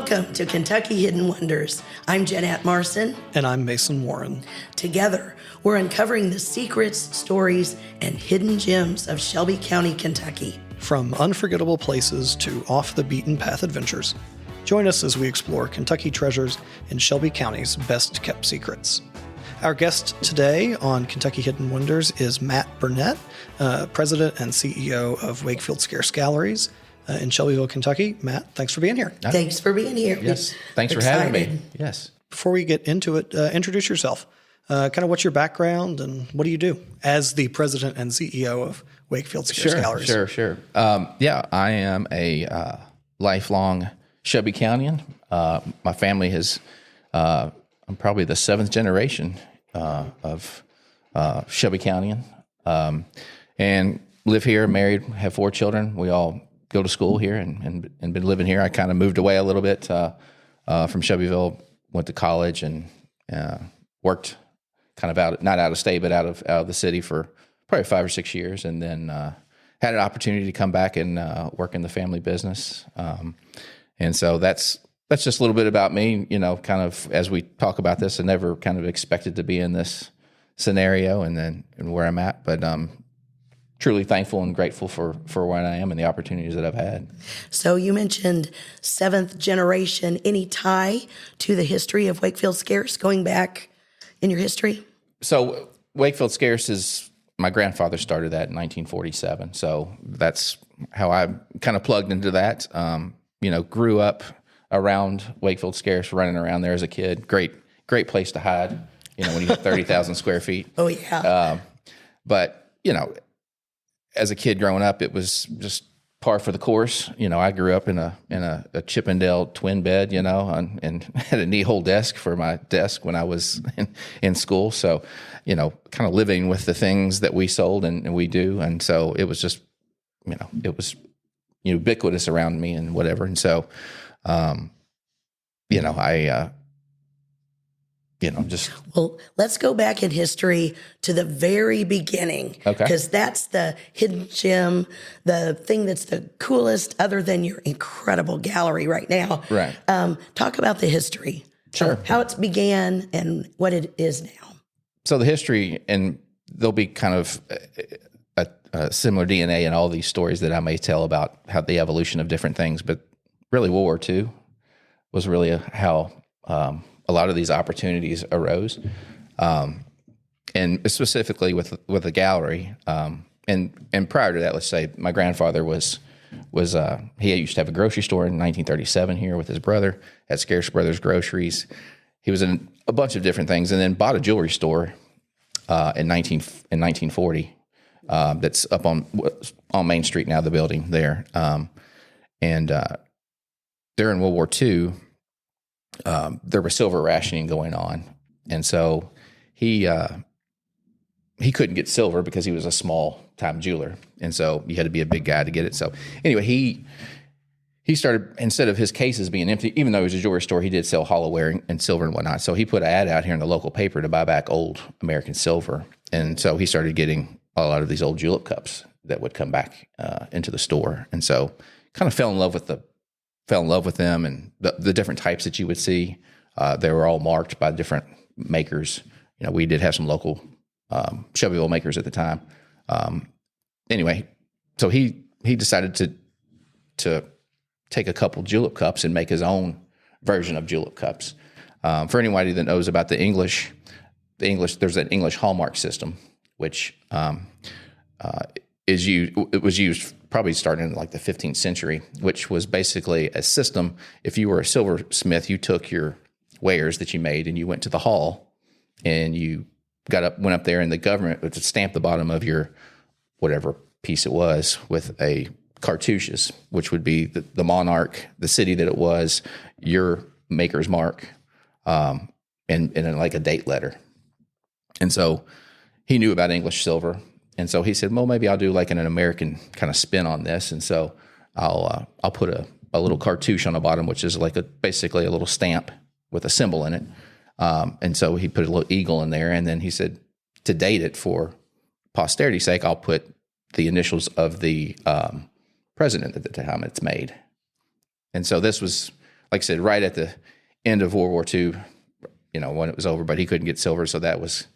Welcome to Kentucky Hidden Wonders. I'm Jeanette Marson. And I'm Mason Warren. Together, we're uncovering the secrets, stories, and hidden gems of Shelby County, Kentucky. From unforgettable places to off-the-beaten-path adventures, join us as we explore Kentucky treasures and Shelby County's best-kept secrets. Our guest today on Kentucky Hidden Wonders is Matt Burnett, President and CEO of Wakefield-Scearce Galleries in Shelbyville, Kentucky. Matt, thanks for being here. Thanks for being here. Yes, thanks for having me. Yes. Before we get into it, introduce yourself. Kind of what's your background and what do you do as the President and CEO of Wakefield-Scearce Galleries? Sure. I am a lifelong Shelby Countyan. My family has, I'm probably the seventh generation of Shelby Countyan, and live here, married, have 4 children. We all go to school here and been living here. I kind of moved away a little bit from Shelbyville, went to college and worked kind of not out of state, but out of the city for probably 5 or 6 years, and then had an opportunity to come back and work in the family business. And so that's just a little bit about me, kind of as we talk about this. I never kind of expected to be in this scenario and where I'm at, but truly thankful and grateful for where I am and the opportunities that I've had. So you mentioned 7th generation. Any tie to the history of Wakefield-Scearce going back in your history? So Wakefield-Scearce is, my grandfather started that in 1947. So that's how I kind of plugged into that. Grew up around Wakefield-Scearce, running around there as a kid. Great place to hide, when you have 30,000 square feet. Oh, yeah. But, as a kid growing up, it was just par for the course. I grew up in a Chippendale twin bed, and had a knee-hole desk for my desk when I was in school. So, kind of living with the things that we sold and we do. And so it was just, it was ubiquitous around me and whatever. And so, Well, let's go back in history to the very beginning. Okay. Because that's the hidden gem, the thing that's the coolest other than your incredible gallery right now. Right. Talk about the history. Sure. How it began and what it is now. So the history, and there'll be kind of a similar DNA in all these stories that I may tell about how the evolution of different things, but really World War II was really how a lot of these opportunities arose, and specifically with the gallery. And prior to that, let's say my grandfather was he used to have a grocery store in 1937 here with his brother at Scarce Brothers Groceries. He was in a bunch of different things, and then bought a jewelry store in 1940 that's up on Main Street now, the building there. And during World War II. There was silver rationing going on, and so he couldn't get silver because he was a small time jeweler, and so you had to be a big guy to get it. So anyway, he started, instead of his cases being empty, even though it was a jewelry store, he did sell hollowware and silver and whatnot. So he put an ad out here in the local paper to buy back old American silver, and so he started getting a lot of these old julep cups that would come back into the store, and so kind of fell in love with them and the different types that you would see. They were all marked by different makers. We did have some local Shelbyville makers at the time. Anyway, so he decided to take a couple julep cups and make his own version of julep cups. For anybody that knows about the English, there's an English hallmark system, which it was used probably starting in like the 15th century, which was basically a system. If you were a silversmith, you took your wares that you made and you went to the hall and you went up there, and the government would stamp the bottom of your whatever piece it was with a cartouches, which would be the monarch, the city that it was, your maker's mark, and like a date letter. And so he knew about English silver. And so he said, well, maybe I'll do like an American kind of spin on this. And so I'll put a little cartouche on the bottom, which is like basically a little stamp with a symbol in it. And so he put a little eagle in there. And then he said, to date it for posterity's sake, I'll put the initials of the president at the time it's made. And so this was like I said, right at the end of World War II, when it was over, but he couldn't get silver. So that was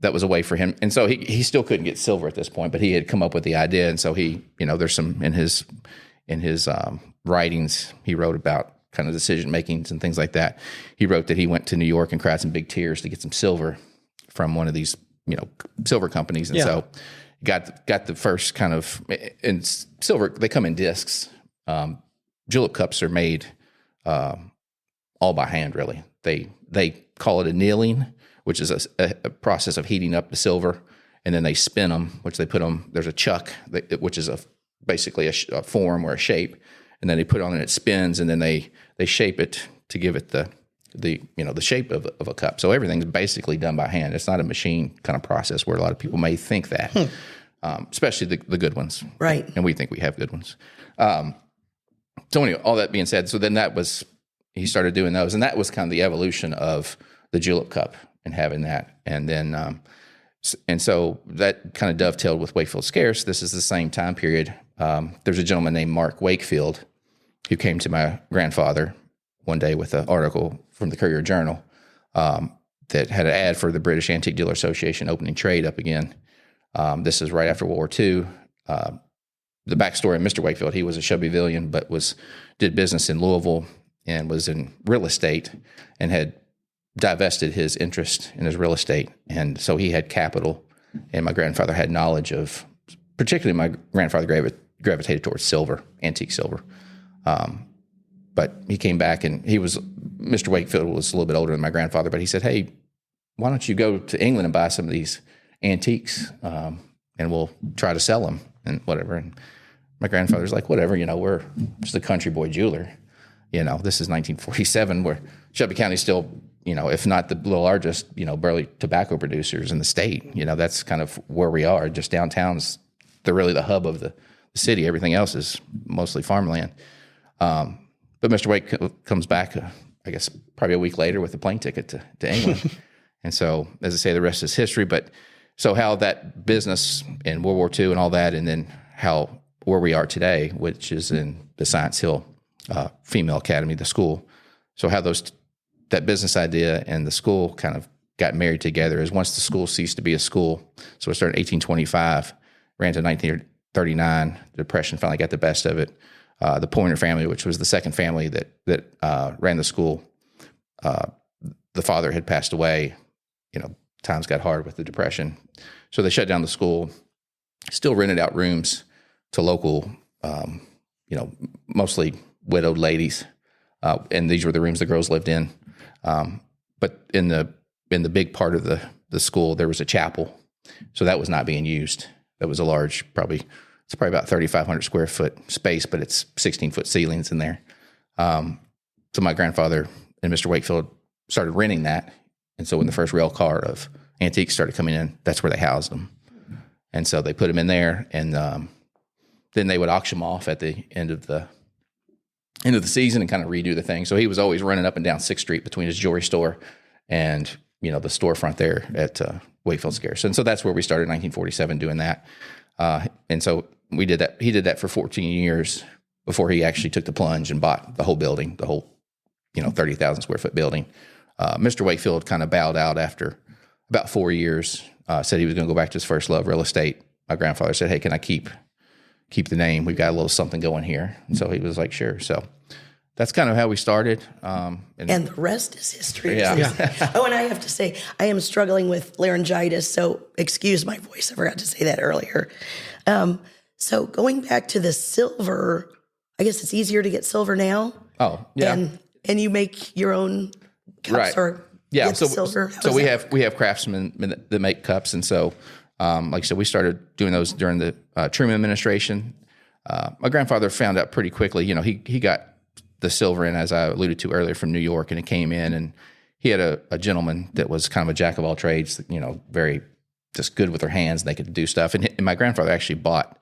a way for him. And so he still couldn't get silver at this point, but he had come up with the idea. And so he, there's some in his writings, he wrote about kind of decision makings and things like that. He wrote that he went to New York and cried some big tears to get some silver from one of these, silver companies. And so got the first kind of, and silver, they come in discs. Julep cups are made all by hand, really. They call it annealing, which is a process of heating up the silver, and then they spin them, which they put them, there's a chuck, which is basically a form or a shape, and then they put it on and it spins, and then they shape it to give it the shape of a cup. So everything's basically done by hand. It's not a machine kind of process where a lot of people may think that, especially the good ones. Right. And we think we have good ones. So anyway, all that being said, so then he started doing those, and that was kind of the evolution of the julep cup and having that. And then, and so that kind of dovetailed with Wakefield-Scearce. This is the same time period. There's a gentleman named Mark Wakefield who came to my grandfather one day with an article from the Courier-Journal that had an ad for the British Antique Dealer Association opening trade up again. This is right after World War II. The backstory of Mr. Wakefield, he was a Shelbyvillian, but did business in Louisville and was in real estate and had divested his interest in his real estate. And so he had capital, and my grandfather had knowledge of, particularly my grandfather gravitated towards silver, antique silver. But he came back, and Mr. Wakefield was a little bit older than my grandfather, but he said, hey, why don't you go to England and buy some of these antiques, and we'll try to sell them and whatever. And my grandfather's like, whatever, we're just a country boy jeweler. This is 1947, where Shelby County is still, if not the largest, burley tobacco producers in the state. That's kind of where we are. Just downtown's, they're really the hub of the city. Everything else is mostly farmland. But Mr. Wake comes back, I guess, probably a week later with a plane ticket to England. And so, as I say, the rest is history. But so how that business in World War II and all that, and then where we are today, which is in the Science Hill Female Academy, the school. So how that business idea and the school kind of got married together is once the school ceased to be a school. So it started in 1825, ran to 1939. The Depression finally got the best of it. The Pointer family, which was the second family that ran the school, the father had passed away. Times got hard with the Depression. So they shut down the school, still rented out rooms to local, mostly widowed ladies. And these were the rooms the girls lived in. But in the big part of the school, there was a chapel. So that was not being used. That was a large, it's probably about 3,500 square foot space, but it's 16-foot ceilings in there. So my grandfather and Mr. Wakefield started renting that. And so when the first rail car of antiques started coming in, that's where they housed them. And so they put them in there, and then they would auction them off at the end of the season and kind of redo the thing. So he was always running up and down 6th Street between his jewelry store and, the storefront there at Wakefield-Scearce. And so that's where we started in 1947 doing that. And so we did that. He did that for 14 years before he actually took the plunge and bought the whole building, the whole, 30,000 square foot building. Mr. Wakefield kind of bowed out after about 4 years, said he was going to go back to his first love, real estate. My grandfather said, hey, can I keep the name? We've got a little something going here. And so he was like, sure. So that's kind of how we started. And the rest is history. Yeah. Oh, and I have to say, I am struggling with laryngitis, so excuse my voice. I forgot to say that earlier. So going back to the silver, I guess it's easier to get silver now. Oh, yeah. And you make your own cups, right. Or yeah. get the silver. So we have craftsmen that make cups, and so like I said, we started doing those during the Truman administration. My grandfather found out pretty quickly. He got the silver in, as I alluded to earlier, from New York, and it came in, and he had a gentleman that was kind of a jack of all trades. Very just good with their hands, and they could do stuff. And my grandfather actually bought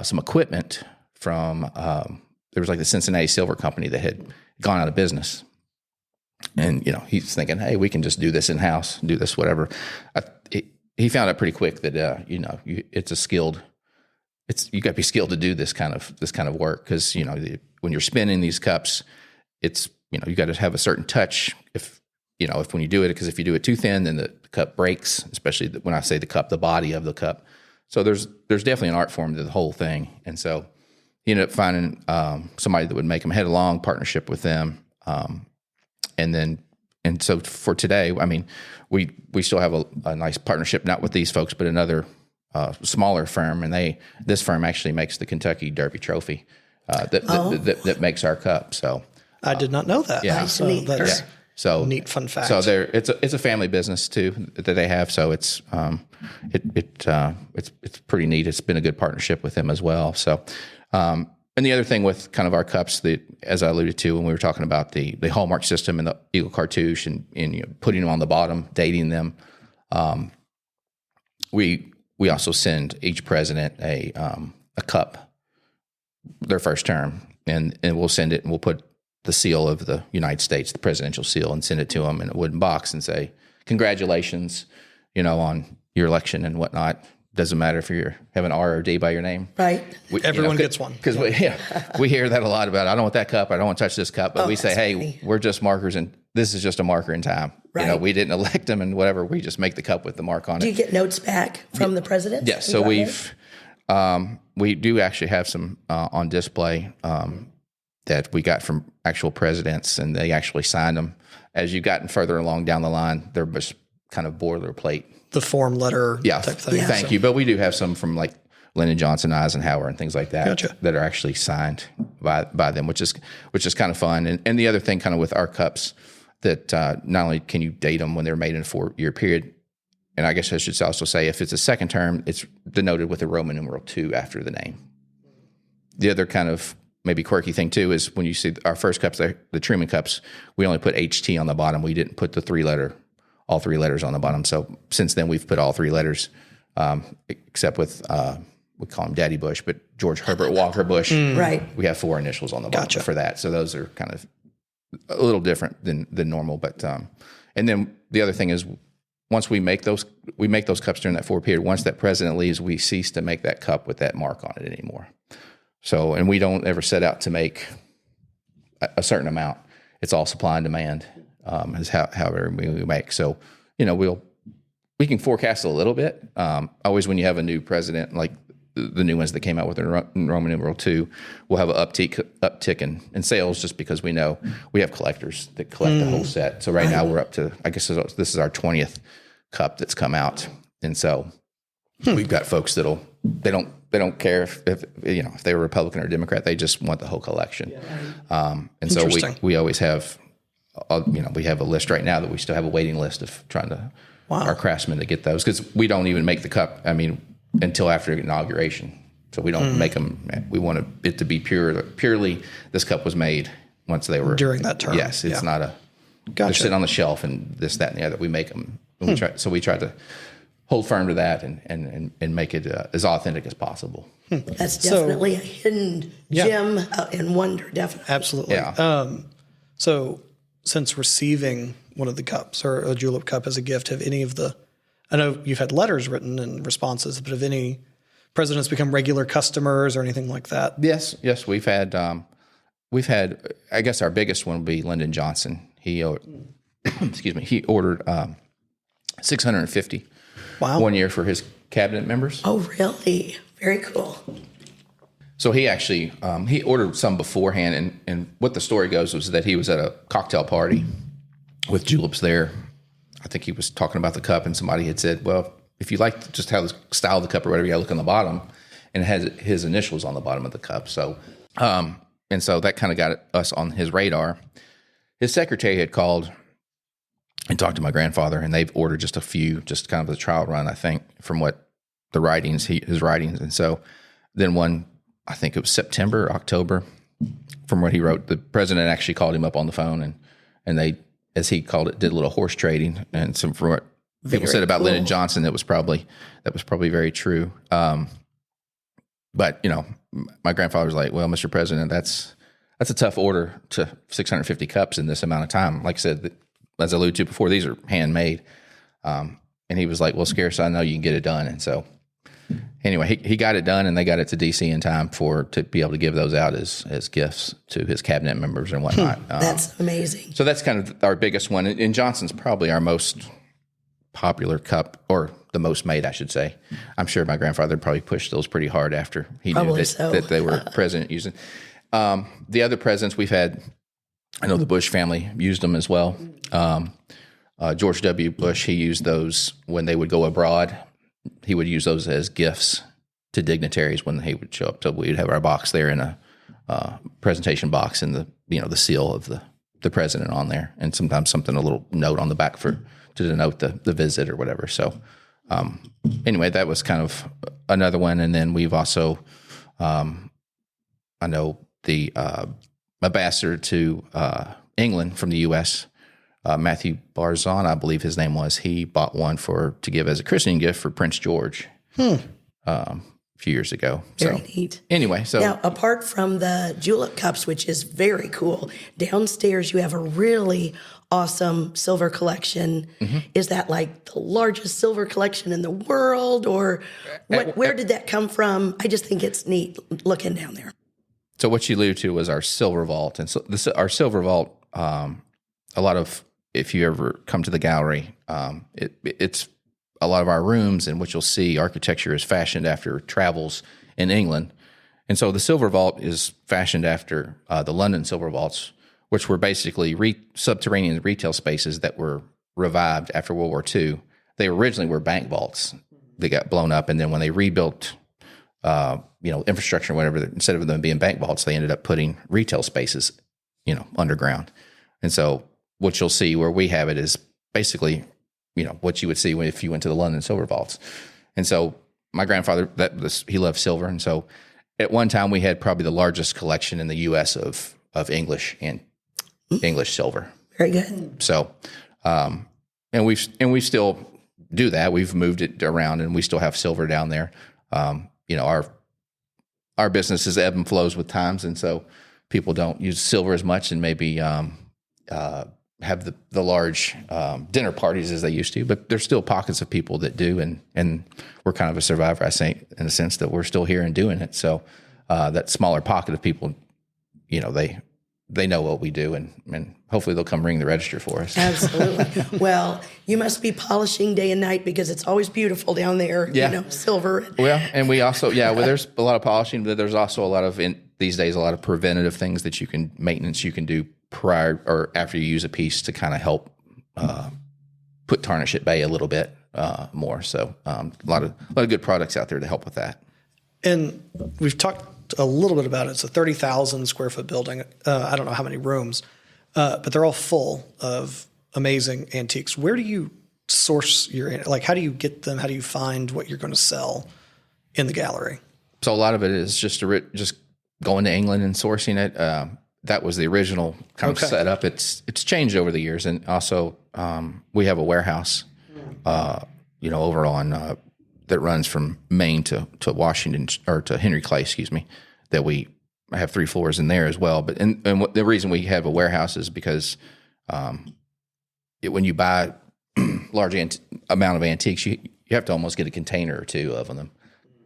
some equipment from there was like the Cincinnati Silver Company that had gone out of business. And, he's thinking, hey, we can just do this in-house, do this, whatever. He found out pretty quick that, it's a skilled, you got to be skilled to do this kind of work. Cause when you're spinning these cups, it's, you got to have a certain touch if when you do it, because if you do it too thin, then the cup breaks, especially when I say the cup, the body of the cup. So there's definitely an art form to the whole thing. And so he ended up finding somebody that would make them, head along partnership with them. And so for today, I mean, we still have a nice partnership, not with these folks, but another smaller firm. And this firm actually makes the Kentucky Derby Trophy that makes our cup. So I did not know that. Yeah. That's so neat fun fact. So it's a family business too that they have. So it's pretty neat. It's been a good partnership with them as well. So. And the other thing with kind of our cups, as I alluded to when we were talking about the hallmark system and the eagle cartouche and putting them on the bottom, dating them, we also send each president a cup their first term, and we'll send it and we'll put the seal of the United States, the presidential seal, and send it to them in a wooden box and say, congratulations, on your election and whatnot. Doesn't matter if you have an R or D by your name. Right. Everyone gets one. Because we hear that a lot about, I don't want that cup. I don't want to touch this cup. But we say, hey, funny. We're just markers, and this is just a marker in time. Right. We didn't elect them and whatever. We just make the cup with the mark on it. Do you get notes back from the president? Yes. So we do actually have some on display that we got from actual presidents, and they actually signed them. As you've gotten further along down the line, they're just kind of boilerplate. The form letter type thing. Yeah. Thank you. But we do have some from like Lyndon Johnson, Eisenhower, and things like that. Gotcha. That are actually signed by them, which is kind of fun. And the other thing kind of with our cups that not only can you date them when they're made in a 4-year period, and I guess I should also say if it's a second term, it's denoted with a Roman numeral 2 after the name. The other kind of maybe quirky thing too is when you see our first cups, the Truman cups, we only put HT on the bottom. We didn't put all 3 letters on the bottom. So since then we've put all 3 letters, except with, we call him Daddy Bush, but George Herbert Walker Bush. Right. We have 4 initials on the bottom for that. So those are kind of a little different than normal. But, and then the other thing is once we make those cups during that 4 period, once that president leaves, we cease to make that cup with that mark on it anymore. So, and we don't ever set out to make a certain amount. It's all supply and demand. Is however we make. So, we can forecast a little bit. Always when you have a new president, like the new ones that came out with the Roman numeral 2, we'll have an uptick in sales just because we know we have collectors that collect the whole set. So right now we're up to, I guess this is our 20th cup that's come out. And so we've got folks they don't care if they're Republican or Democrat, they just want the whole collection. And so we always have, we have a list right now that we still have a waiting list of trying to our craftsmen to get those, because we don't even make the cup. I mean, until after inauguration, so we don't make them. We want it to be purely. This cup was made once they were during that term. Yes, it's not a. Gotcha. They're sitting on the shelf and this, that, and the other. We make them. We try to hold firm to that and make it as authentic as possible. That's definitely a hidden gem and wonder. Definitely, absolutely. Yeah. So, since receiving one of the cups or a julep cup as a gift, have any of I know you've had letters written and responses, but have any presidents become regular customers or anything like that? Yes, we've had, I guess our biggest one would be Lyndon Johnson. He, he ordered 650 one year for his cabinet members. Oh, really? Very cool. So he actually, he ordered some beforehand, and what the story goes was that he was at a cocktail party with juleps there. I think he was talking about the cup, and somebody had said, well, if you like just how the style of the cup or whatever, you look on the bottom, and it has his initials on the bottom of the cup. So, and so that kind of got us on his radar. His secretary had called and talked to my grandfather, and they've ordered just a few, just kind of a trial run, I think, from what the writings, his writings. And so then I think it was September, October, from what he wrote, the president actually called him up on the phone, and they, as he called it, did a little horse trading. And some from what people said about Lyndon Johnson, that was probably very true. But my grandfather was like, well, Mr. President, that's a tough order to 650 cups in this amount of time. Like I said, as I alluded to before, these are handmade. And he was like, well, Scarce, I know you can get it done. And so anyway, he got it done, and they got it to DC in time to be able to give those out as gifts to his cabinet members and whatnot. That's amazing. So that's kind of our biggest one. And Johnson's probably our most popular cup, or the most made, I should say. I'm sure my grandfather probably pushed those pretty hard after he knew that they were president using. The other presidents we've had, I know the Bush family used them as well. George W. Bush, he used those when they would go abroad. He would use those as gifts to dignitaries when he would show up. So we'd have our box there in a presentation box, and the seal of the president on there, and sometimes a little note on the back to denote the visit or whatever. So anyway, that was kind of another one. And then we've also, I know the ambassador to England from the U.S., Matthew Barzon, I believe his name was. He bought one to give as a christening gift for Prince George a few years ago. Very neat. Anyway, so now, apart from the julep cups, which is very cool, downstairs you have a really awesome silver collection. Mm-hmm. Is that like the largest silver collection in the world, or where did that come from? I just think it's neat looking down there. So what you alluded to was our silver vault, and so our silver vault. A lot of, if you ever come to the gallery, it's a lot of our rooms, and what you'll see, architecture is fashioned after travels in England. And so the silver vault is fashioned after the London silver vaults, which were basically subterranean retail spaces that were revived after World War II. They originally were bank vaults. They got blown up, and then when they rebuilt infrastructure or whatever, instead of them being bank vaults, they ended up putting retail spaces, underground. And so what you'll see where we have it is basically, what you would see if you went to the London silver vaults. And so my grandfather, he loved silver. And so at one time we had probably the largest collection in the U.S. of English and English silver. Very good. So, and we still do that. We've moved it around, and we still have silver down there. Our business is ebb and flows with times. And so people don't use silver as much, and maybe, have the large dinner parties as they used to, but there's still pockets of people that do, and we're kind of a survivor, I think, in the sense that we're still here and doing it. So that smaller pocket of people, they know what we do, and hopefully they'll come ring the register for us. Absolutely. Well, you must be polishing day and night, because it's always beautiful down there. Yeah. Silver. Well, and we also, there's a lot of polishing, but there's also a lot of these days a lot of preventative things that maintenance you can do prior or after you use a piece to kind of help put tarnish at bay a little bit more. So a lot of good products out there to help with that. And we've talked a little bit about it. It's a 30,000 square foot building. I don't know how many rooms, but they're all full of amazing antiques. Where do you source how do you get them? How do you find what you're going to sell in the gallery? So a lot of it is just going to England and sourcing it. That was the original kind of setup. It's changed over the years, and also we have a warehouse, over on that runs from Maine to Washington, or to Henry Clay, that I have 3 floors in there as well. But the reason we have a warehouse is because when you buy large amount of antiques, you have to almost get a container or two of them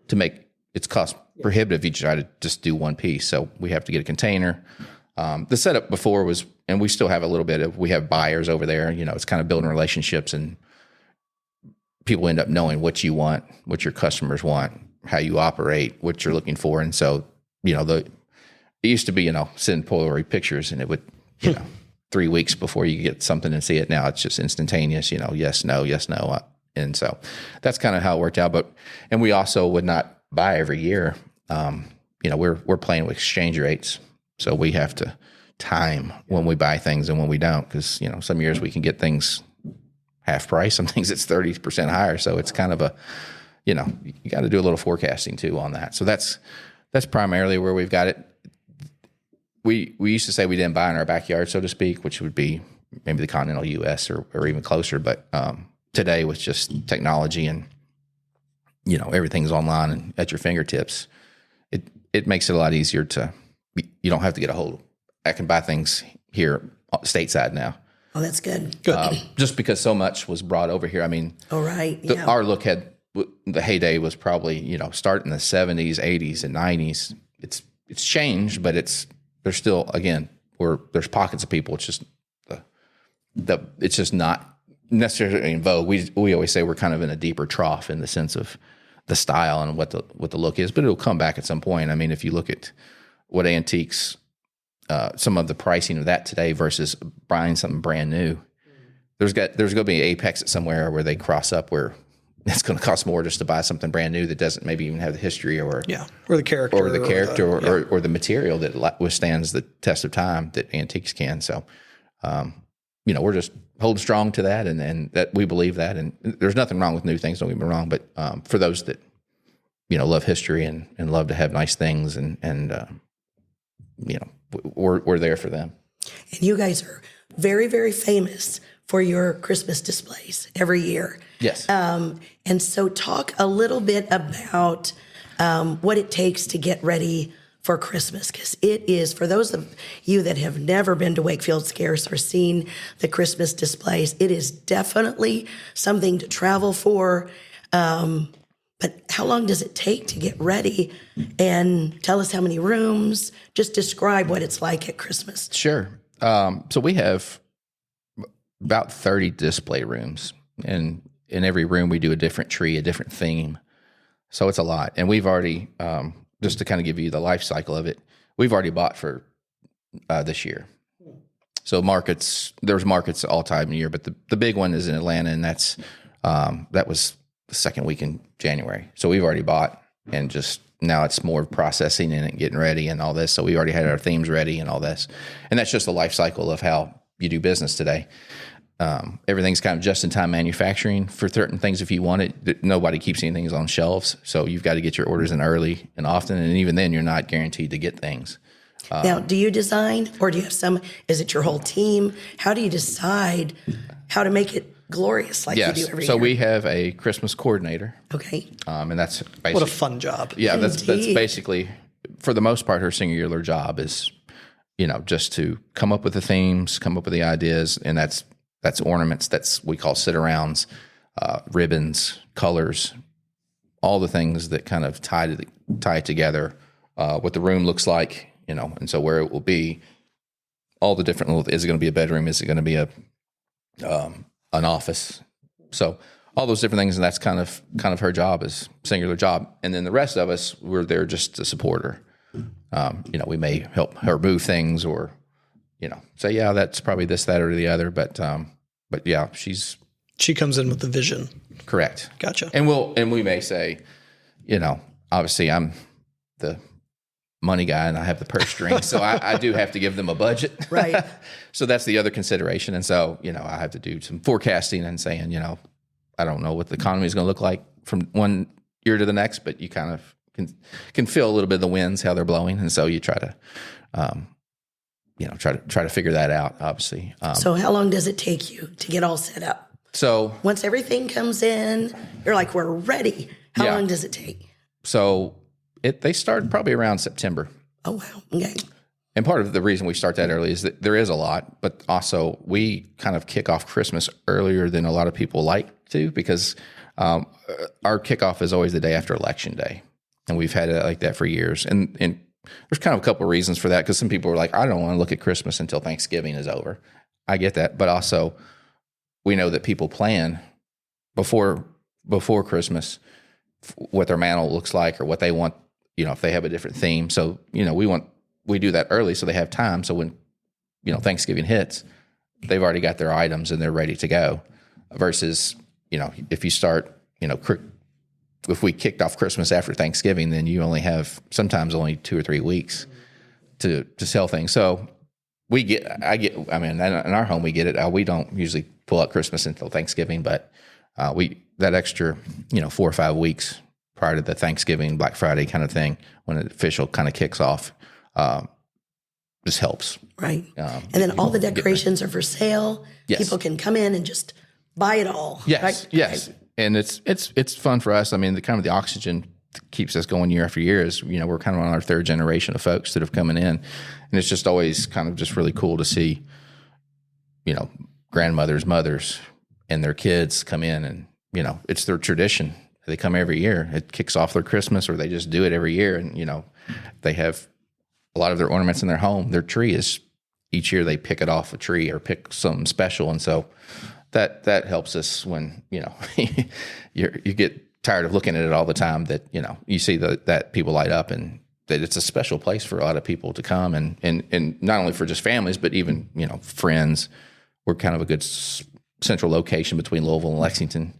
to make it's cost prohibitive if you try to just do one piece. So we have to get a container. The setup before was, and we still have a little bit of, we have buyers over there, it's kind of building relationships, and people end up knowing what you want, what your customers want, how you operate, what you're looking for. And so, it used to be, send Polaroid pictures, and it would, 3 weeks before you get something and see it. Now it's just instantaneous, yes, no. And so that's kind of how it worked out. And we also would not buy every year. We're playing with exchange rates. So we have to time when we buy things and when we don't, because, some years we can get things half price, some things it's 30% higher. So it's kind of you got to do a little forecasting too on that. So that's primarily where we've got it. We used to say we didn't buy in our backyard, so to speak, which would be maybe the continental U.S. or even closer. But today, with just technology and, everything's online and at your fingertips, it makes it a lot easier to, you don't have to get a hold. I can buy things here stateside now. Oh, that's good. Just because so much was brought over here. I mean, right. our look had the heyday was probably, starting in the 70s, 80s, and 90s. It's changed, but there's still, again, there's pockets of people. It's just it's just not necessarily in vogue. We always say we're kind of in a deeper trough in the sense of the style and what the look is, but it'll come back at some point. I mean, if you look at what antiques, some of the pricing of that today versus buying something brand new, there's going to be an apex at somewhere where they cross up where it's going to cost more just to buy something brand new that doesn't maybe even have the history or the character or the material that withstands the test of time that antiques can. So, we're just holding strong to that, and that we believe that, and there's nothing wrong with new things. Don't get me wrong, but for those that love history and love to have nice things, and we're there for them. And you guys are very, very famous for your Christmas displays every year. Yes. And so talk a little bit about what it takes to get ready for Christmas, because it is, for those of you that have never been to Wakefield-Scearce or seen the Christmas displays, it is definitely something to travel for. But how long does it take to get ready? And tell us how many rooms. Just describe what it's like at Christmas. Sure. So we have about 30 display rooms, and in every room we do a different tree, a different theme. So it's a lot. And we've already, just to kind of give you the life cycle of it, we've already bought for this year. So there's markets all time of the year, but the big one is in Atlanta, and that was the second week in January. So we've already bought, and just now it's more processing and getting ready and all this. So we already had our themes ready and all this. And that's just the life cycle of how you do business today. Everything's kind of just-in-time manufacturing for certain things. If you want it, nobody keeps anything on shelves, so you've got to get your orders in early and often, and even then, you're not guaranteed to get things. Now, do you design, or do you have is it your whole team? How do you decide how to make it glorious like you do every year? So we have a Christmas coordinator. Okay. And that's basically... What a fun job. Yeah, that's basically, for the most part, her singular job is, just to come up with the themes, come up with the ideas, and that's ornaments, we call sit-arounds, ribbons, colors, all the things that kind of tie together what the room looks like, and so where it will be, all the different, is it going to be a bedroom? Is it going to be an office? So all those different things, and that's kind of her job, is singular job. And then the rest of us, we're there just to support her. We may help her move things, or say, yeah, that's probably this, that, or the other. But yeah, she comes in with the vision. Correct. Gotcha. And we may say, obviously I'm the money guy and I have the purse strings, so I do have to give them a budget. Right. So that's the other consideration. And so, I have to do some forecasting and saying, I don't know what the economy is going to look like from one year to the next, but you kind of can feel a little bit of the winds, how they're blowing. And so you try to, try to figure that out, obviously. So how long does it take you to get all set up? So once everything comes in, you're like, we're ready. How long does it take? So they start probably around September. Oh, wow. Okay. And part of the reason we start that early is that there is a lot, but also we kind of kick off Christmas earlier than a lot of people like to, because our kickoff is always the day after Election Day. And we've had it like that for years. And there's kind of a couple of reasons for that, because some people are like, I don't want to look at Christmas until Thanksgiving is over. I get that. But also, we know that people plan before Christmas what their mantle looks like, or what they want, if they have a different theme. So, we do that early so they have time. So when, Thanksgiving hits, they've already got their items and they're ready to go. Versus, if you start, if we kicked off Christmas after Thanksgiving, then you only have sometimes only 2 or 3 weeks to sell things. So in our home, we get it. We don't usually pull out Christmas until Thanksgiving, but that extra, 4 or 5 weeks prior to the Thanksgiving, Black Friday kind of thing, when the official kind of kicks off, just helps. Right. And then all the decorations are for sale. Yes. People can come in and just buy it all. Yes. Right? Yes. Right. And it's fun for us. I mean, the oxygen keeps us going year after year is, we're kind of on our third generation of folks that have coming in, and it's just always kind of just really cool to see, grandmothers, mothers, and their kids come in, and, it's their tradition. They come every year. It kicks off their Christmas, or they just do it every year. And, they have a lot of their ornaments in their home. Their tree is, each year they pick it off a tree or pick something special. And so that helps us when, you get tired of looking at it all the time, that, you see that people light up, and that it's a special place for a lot of people to come, and not only for just families, but even, friends. We're kind of a good central location between Louisville and Lexington.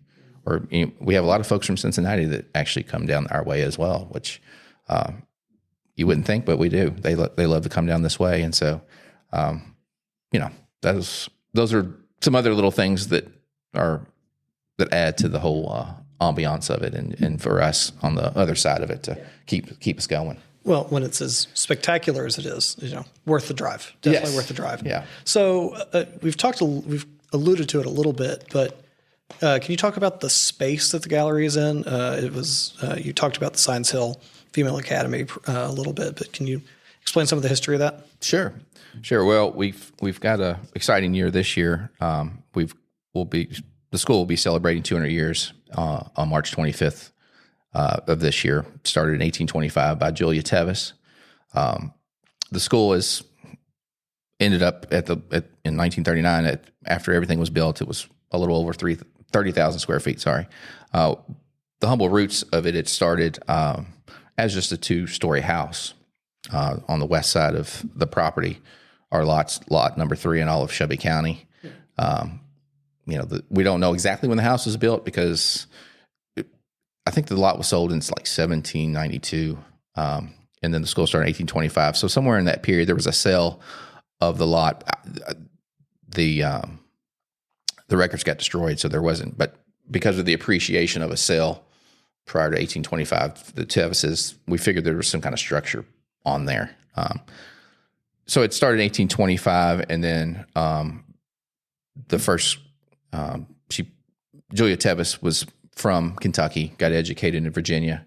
Or we have a lot of folks from Cincinnati that actually come down our way as well, which you wouldn't think, but we do. They love to come down this way. And so, those are some other little things that add to the whole ambiance of it, and for us on the other side of it to keep us going. Well, when it's as spectacular as it is, worth the drive. Definitely worth the drive. Yeah. So we've alluded to it a little bit, but can you talk about the space that the gallery is in? You talked about the Science Hill Female Academy a little bit, but can you explain some of the history of that? Sure. Well, we've got a exciting year this year. The school will be celebrating 200 years on March 25th of this year. Started in 1825 by Julia Tevis. The school is ended up in 1939. After everything was built, it was a little over 30,000 square feet. Sorry. The humble roots of it started as just a 2-story house on the west side of the property. Our lot number 3 in all of Shelby County. We don't know exactly when the house was built, because I think the lot was sold in 1792, and then the school started in 1825. So somewhere in that period, there was a sale of the lot. The records got destroyed, so there wasn't. But because of the appreciation of a sale prior to 1825, the Tevises, we figured there was some kind of structure on there. So it started in 1825, and then the first Julia Tevis was from Kentucky, got educated in Virginia,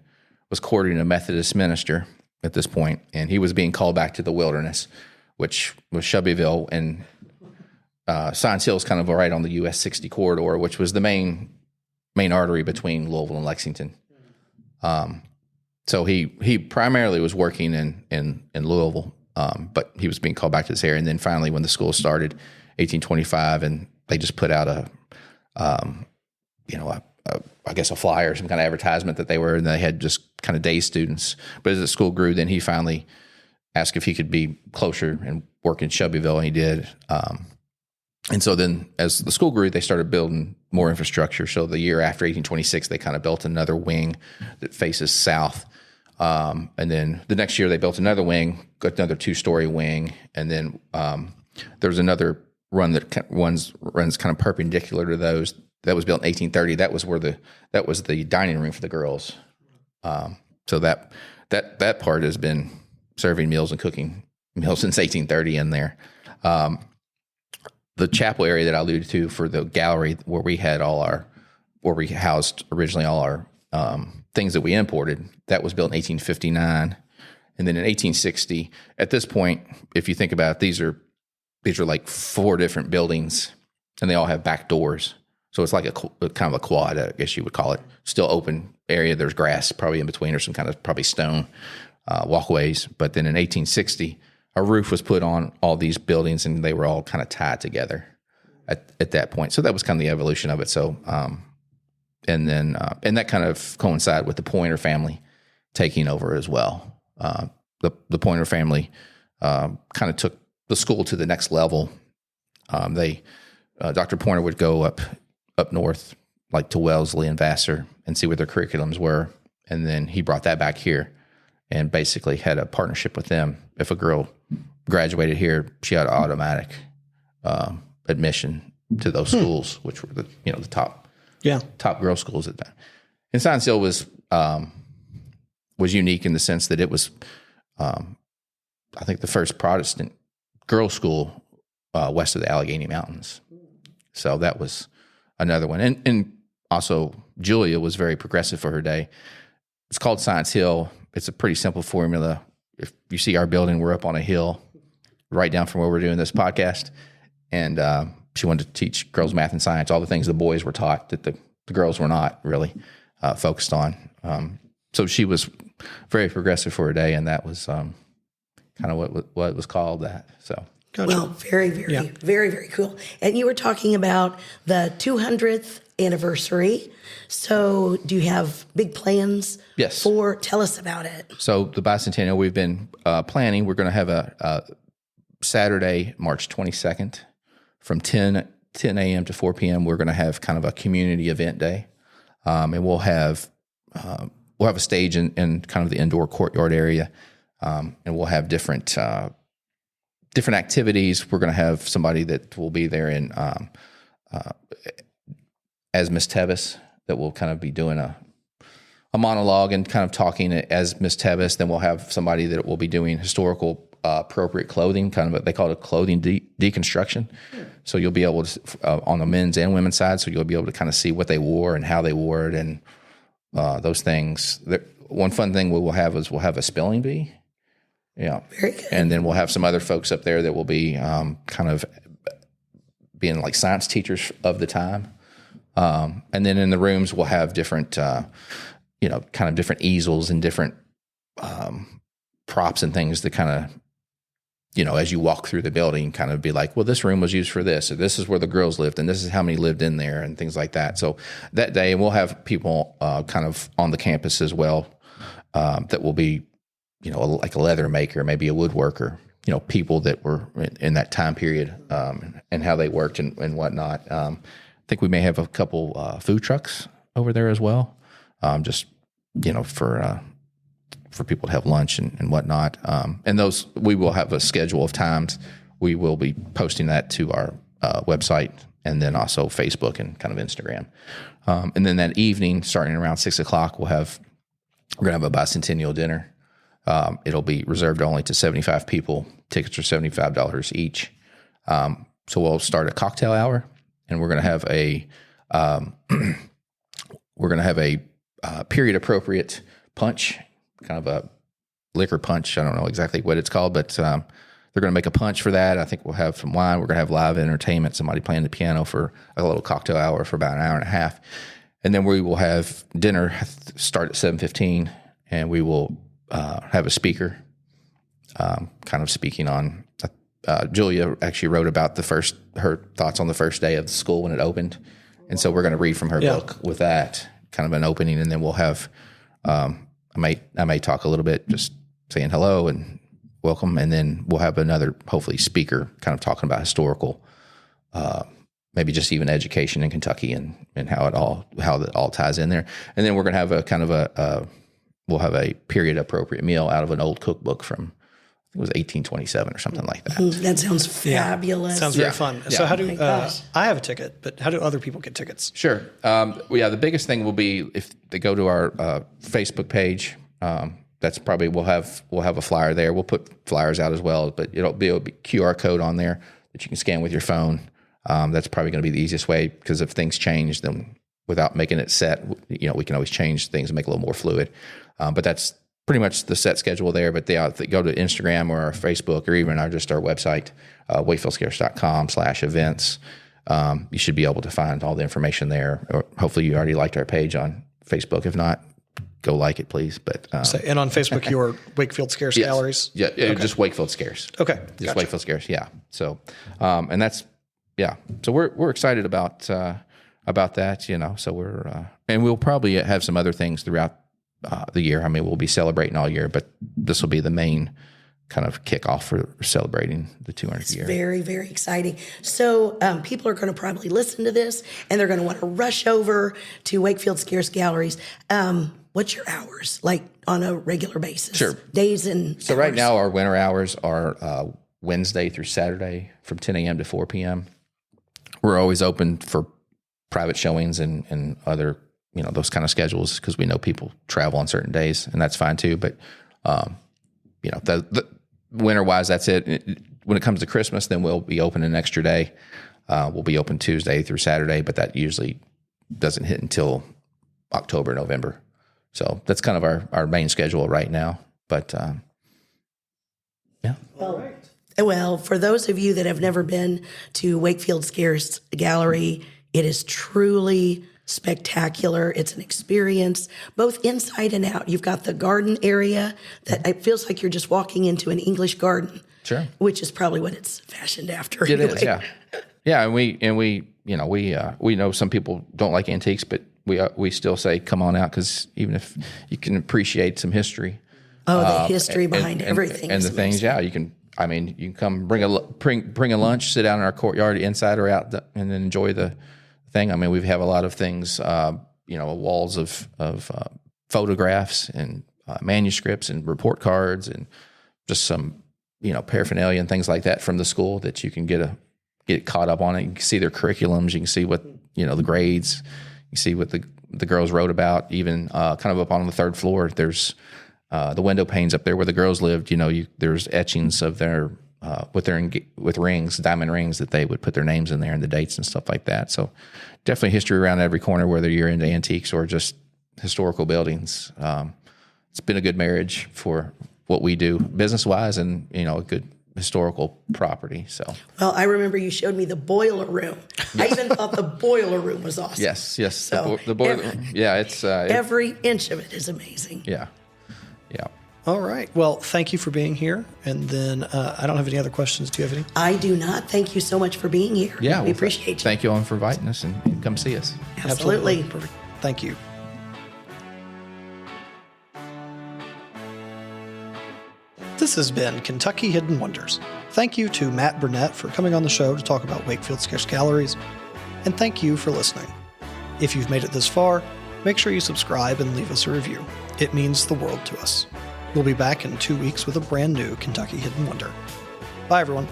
was courting a Methodist minister at this point, and he was being called back to the wilderness, which was Shelbyville, and Science Hill is kind of right on the US 60 corridor, which was the main artery between Louisville and Lexington. So he primarily was working in Louisville, but he was being called back to this area. And then finally, when the school started, 1825, and they just put out I guess a flyer, some kind of advertisement that they were, and they had just kind of day students. But as the school grew, then he finally asked if he could be closer and work in Shelbyville, and he did. And so then as the school grew, they started building more infrastructure. So the year after 1826, they kind of built another wing that faces south. And then the next year they built another wing, got another 2-story wing. And then there's another run that runs kind of perpendicular to those. That was built in 1830. That was the dining room for the girls. So that part has been serving meals and cooking meals since 1830 in there. The chapel area that I alluded to for the gallery, where we housed originally all our things that we imported, that was built in 1859. And then in 1860, at this point, if you think about it, these are like 4 different buildings, and they all have back doors. So it's like a kind of a quad, I guess you would call it. Still open area. There's grass probably in between, or some kind of probably stone walkways. But then in 1860, a roof was put on all these buildings, and they were all kind of tied together at that point. So that was kind of the evolution of it. So, and that kind of coincided with the Pointer family taking over as well. The Pointer family kind of took the school to the next level. Dr. Pointer would go up north, like to Wellesley and Vassar, and see what their curriculums were. And then he brought that back here and basically had a partnership with them. If a girl graduated here, she had automatic admission to those schools, which were the top girl schools at that. And Science Hill was unique in the sense that it was, I think, the first Protestant girls' school west of the Allegheny Mountains. So that was another one. And also, Julia was very progressive for her day. It's called Science Hill. It's a pretty simple formula. If you see our building, we're up on a hill right down from where we're doing this podcast. And she wanted to teach girls math and science, all the things the boys were taught that the girls were not really. focused on. So she was very progressive for a day, and that was kind of what was called that. So. Gotcha. Well, very, very cool. And you were talking about the 200th anniversary. So do you have big plans? Yes. Tell us about it. So the bicentennial, we've been planning. We're going to have a Saturday, March 22nd from 10 a.m. to 4 p.m. We're going to have kind of a community event day. And we'll have a stage in kind of the indoor courtyard area. And we'll have different activities. We're going to have somebody that will be there as Miss Tevis that will kind of be doing a monologue and kind of talking as Miss Tevis. Then we'll have somebody that will be doing historical appropriate clothing, kind of they call it a clothing deconstruction. So you'll be able to, on the men's and women's side, so you'll be able to kind of see what they wore and how they wore it and those things. One fun thing we'll have a spelling bee. Yeah. Very good. And then we'll have some other folks up there that will be kind of being like science teachers of the time. And then in the rooms, we'll have different, kind of different easels and different props and things that kind of, as you walk through the building, kind of be like, well, this room was used for this, or this is where the girls lived, and this is how many lived in there, and things like that. So that day, and we'll have people kind of on the campus as well that will be, like a leather maker, maybe a woodworker, people that were in that time period and how they worked and whatnot. I think we may have a couple food trucks over there as well, just, for people to have lunch and whatnot. And those, we will have a schedule of times. We will be posting that to our website and then also Facebook and kind of Instagram. And then that evening, starting around 6:00, we're going to have a bicentennial dinner. It'll be reserved only to 75 people. Tickets are $75 each. So we'll start a cocktail hour, and we're going to have a period appropriate punch, kind of a liquor punch. I don't know exactly what it's called, but they're going to make a punch for that. I think we'll have some wine. We're going to have live entertainment, somebody playing the piano for a little cocktail hour for about an hour and a half. And then we will have dinner start at 7:15, and we will have a speaker kind of speaking on Julia actually wrote about her thoughts on the first day of the school when it opened. And so we're going to read from her book with that kind of an opening. And then we'll have, I may talk a little bit, just saying hello and welcome. And then we'll have another, hopefully, speaker kind of talking about historical, maybe just even education in Kentucky and how that all ties in there. And then we're going to have a kind of we'll have a period appropriate meal out of an old cookbook from, I think it was 1827 or something like that. That sounds fabulous. Sounds very fun. Yeah. So how do I have a ticket, but how do other people get tickets? Sure. The biggest thing will be if they go to our Facebook page. That's probably we'll have a flyer there. We'll put flyers out as well, but it'll be a QR code on there that you can scan with your phone. That's probably going to be the easiest way, because if things change, then without making it set, we can always change things and make it a little more fluid. But that's pretty much the set schedule there. But they go to Instagram or our Facebook or even our website, Wakefield-Scearce.com/events. You should be able to find all the information there. Or hopefully you already liked our page on Facebook. If not, go like it, please. But and on Facebook, your Wakefield-Scearce Galleries? Yeah, okay. Just Wakefield-Scearce. Okay. Just gotcha. Wakefield-Scearce, yeah. So, and that's, yeah. So we're excited about that, So we're, and we'll probably have some other things throughout the year. I mean, we'll be celebrating all year, but this will be the main kind of kickoff for celebrating the 200th year. Very, very exciting. So people are going to probably listen to this, and they're going to want to rush over to Wakefield-Scearce Galleries. What's your hours, like on a regular basis? Sure. Days and So hours? right now our winter hours are Wednesday through Saturday from 10 a.m. to 4 p.m. We're always open for private showings and other, those kind of schedules, because we know people travel on certain days, and that's fine too. But, the winter wise, that's it. When it comes to Christmas, then we'll be open an extra day. We'll be open Tuesday through Saturday, but that usually doesn't hit until October, November. So that's kind of our main schedule right now. But, yeah. Well, for those of you that have never been to Wakefield-Scearce Gallery, it is truly spectacular. It's an experience, both inside and out. You've got the garden area that it feels like you're just walking into an English garden. Sure. Which is probably what it's fashioned after. It is, yeah. Yeah, and we know some people don't like antiques, but we still say come on out, because even if you can appreciate some history. Oh, the history behind everything. And the things, yeah, you can come bring a lunch, sit down in our courtyard, inside or out, and then enjoy the thing. I mean, we have a lot of things, walls of photographs and manuscripts and report cards and just some, paraphernalia and things like that from the school that you can get caught up on it. You can see their curriculums. You can see what, the grades. You see what the girls wrote about. Even kind of up on the third floor, there's the window panes up there where the girls lived. There's etchings of their with rings, diamond rings, that they would put their names in there and the dates and stuff like that. So definitely history around every corner, whether you're into antiques or just historical buildings. It's been a good marriage for what we do business-wise, and a good historical property. So, well, I remember you showed me the boiler room. I even thought the boiler room was awesome. Yes. So the boiler room. Yeah, it's every inch of it is amazing. Yeah. All right. Well, thank you for being here. And then I don't have any other questions. Do you have any? I do not. Thank you so much for being here. Yeah, we appreciate you. Thank you all for inviting us and come see us. Absolutely. Perfect. Thank you. This has been Kentucky Hidden Wonders. Thank you to Matt Burnett for coming on the show to talk about Wakefield-Scearce Galleries, and thank you for listening. If you've made it this far, make sure you subscribe and leave us a review. It means the world to us. We'll be back in 2 weeks with a brand new Kentucky Hidden Wonder. Bye, everyone.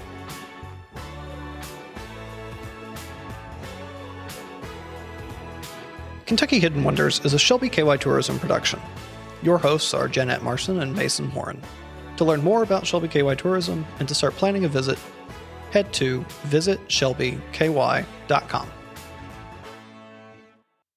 Kentucky Hidden Wonders is a Shelby KY Tourism production. Your hosts are Jeanette Marson and Mason Warren. To learn more about Shelby KY Tourism and to start planning a visit, head to visitshelbyky.com.